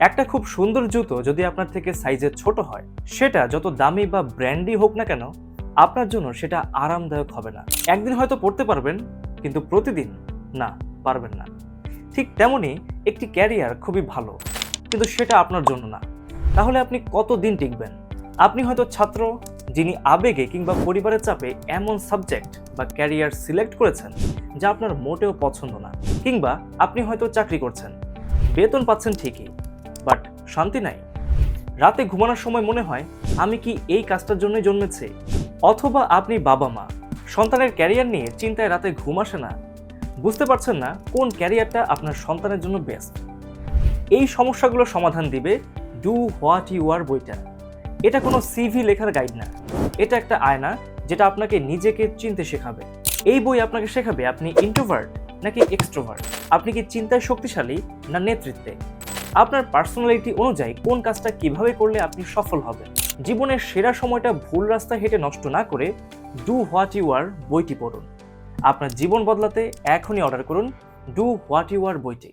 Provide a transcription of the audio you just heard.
একটা খুব সুন্দর জুতো যদি আপনার থেকে সাইজে ছোট হয়, সেটা যত দামি বা ব্র্যান্ডই হোক না কেন, আপনার জন্য সেটা আরামদায়ক হবে না। একদিন হয়তো পড়তে পারবেন, কিন্তু প্রতিদিন না, পারবেন না। ঠিক তেমনি একটি ক্যারিয়ার খুবই ভালো, কিন্তু সেটা আপনার জন্য না। তাহলে আপনি কতদিন টিকবেন? আপনি হয়তো ছাত্র, যিনি আবেগে কিংবা পরিবারের চাপে এমন সাবজেক্ট বা ক্যারিয়ার সিলেক্ট করেছেন যা আপনার মোটেও পছন্দ না। কিংবা আপনি হয়তো চাকরি করছেন, বেতন পাচ্ছেন ঠিকই, বাট শান্তি নাই। রাতে ঘুমানোর সময় মনে হয়, আমি কি এই কাজটার জন্যই জন্মেছি? অথবা আপনি বাবা মা, সন্তানের ক্যারিয়ার নিয়ে চিন্তায় রাতে ঘুম আসে না, বুঝতে পারছেন না কোন ক্যারিয়ারটা আপনার সন্তানের জন্য বেস্ট। এই সমস্যাগুলো সমাধান দিবে ডু হোয়াট ইউ আর বইটা। এটা কোনো সিভি লেখার গাইড না, এটা একটা আয়না যেটা আপনাকে নিজেকে চিনতে শেখাবে। এই বই আপনাকে শেখাবে আপনি ইন্ট্রোভার্ট নাকি এক্সট্রোভার্ট, আপনি কি চিন্তায় শক্তিশালী না নেতৃত্বে। আপনার পার্সোনালিটি অনুযায়ী কোন কাজটা কিভাবে করলে আপনি সফল হবেন। জীবনের সেরা সময়টা ভুল রাস্তা হেঁটে নষ্ট না করে ডু হোয়াট ইউ আর বইটি পড়ুন। আপনার জীবন বদলাতে এখনই অর্ডার করুন ডু হোয়াট ইউ আর বইটি।